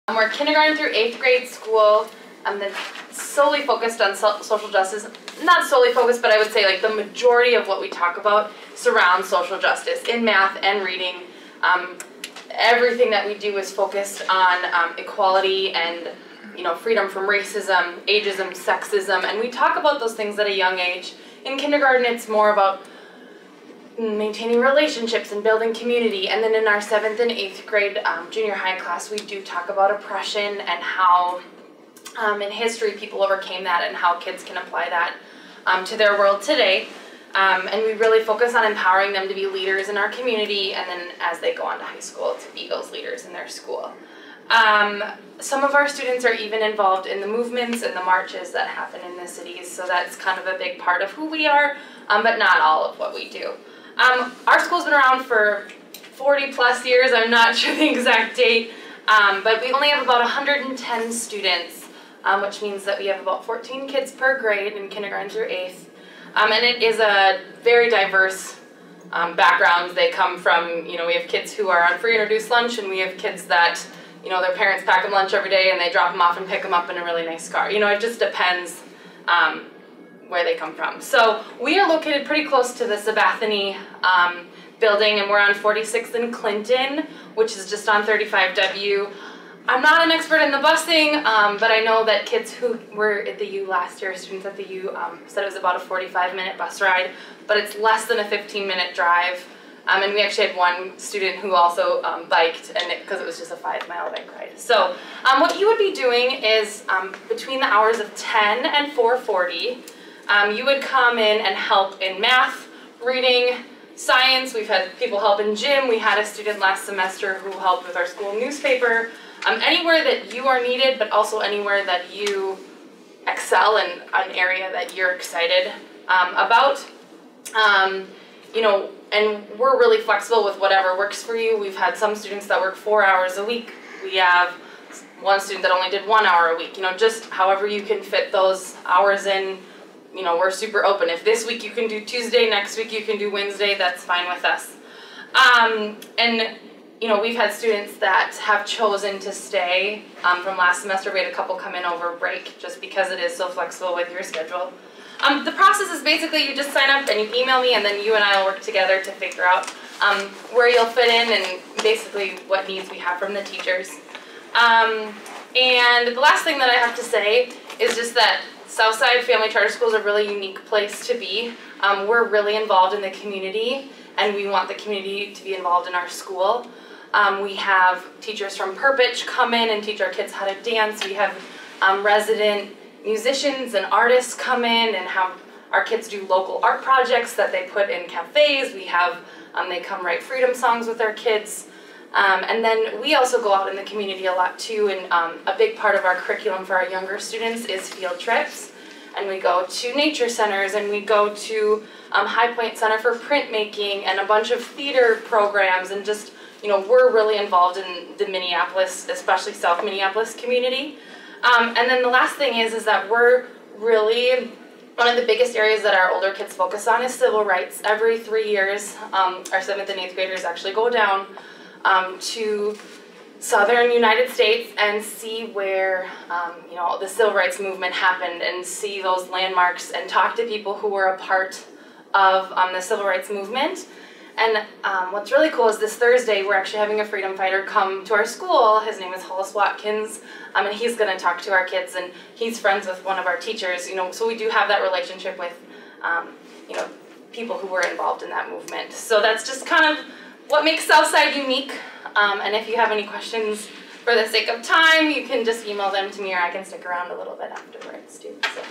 We're kindergarten through 8th grade school that's solely focused on social justice. Not solely focused, but I would say like the majority of what we talk about surrounds social justice in math and reading. Everything that we do is focused on equality and freedom from racism, ageism, sexism, and we talk about those things at a young age. In kindergarten, it's more about maintaining relationships and building community, and then in our 7th and 8th grade junior high class, we do talk about oppression and how in history people overcame that and how kids can apply that to their world today. And we really focus on empowering them to be leaders in our community, and then as they go on to high school, to be those leaders in their school. Some of our students are even involved in the movements and the marches that happen in the cities, so that's kind of a big part of who we are, but not all of what we do. Our school's been around for 40 plus years, I'm not sure the exact date, but we only have about 110 students, which means that we have about 14 kids per grade in kindergarten through 8th. And it is a very diverse background. They come from, we have kids who are on free and reduced lunch, and we have kids that, their parents pack them lunch every day and they drop them off and pick them up in a really nice car. It just depends where they come from. So we are located pretty close to the Sabathani building, and we're on 46th and Clinton, which is just on 35W. I'm not an expert in the busing, but I know that kids who were at the U last year, students at the U, said it was about a 45-minute bus ride, but it's less than a 15-minute drive. And we actually had one student who also biked, and because it was just a 5-mile bike ride. So what you would be doing is between the hours of 10 and 4:40, you would come in and help in math, reading, science. We've had people help in gym. We had a student last semester who helped with our school newspaper. Anywhere that you are needed, but also anywhere that you excel in an area that you're excited about. And we're really flexible with whatever works for you. We've had some students that work 4 hours a week. We have one student that only did 1 hour a week. Just however you can fit those hours in, we're super open. If this week you can do Tuesday, next week you can do Wednesday, that's fine with us. We've had students that have chosen to stay. From last semester, we had a couple come in over break just because it is so flexible with your schedule. The process is basically you just sign up and you email me, and then you and I will work together to figure out where you'll fit in and basically what needs we have from the teachers. And the last thing that I have to say is just that Southside Family Charter School is a really unique place to be. We're really involved in the community, and we want the community to be involved in our school. We have teachers from Perpich come in and teach our kids how to dance. We have resident musicians and artists come in and have our kids do local art projects that they put in cafes. We have, they come write freedom songs with our kids. And then we also go out in the community a lot too, and a big part of our curriculum for our younger students is field trips. And we go to nature centers, and we go to High Point Center for Printmaking and a bunch of theater programs, and just, we're really involved in the Minneapolis, especially South Minneapolis community. And then the last thing is that we're really, one of the biggest areas that our older kids focus on is civil rights. Every 3 years, our 7th and 8th graders actually go down to southern United States and see where, the civil rights movement happened, and see those landmarks and talk to people who were a part of the civil rights movement. And what's really cool is this Thursday, we're actually having a freedom fighter come to our school. His name is Hollis Watkins, and he's going to talk to our kids, and he's friends with one of our teachers, so we do have that relationship with, people who were involved in that movement. So that's just kind of what makes Southside unique, and if you have any questions for the sake of time, you can just email them to me, or I can stick around a little bit afterwards too. So.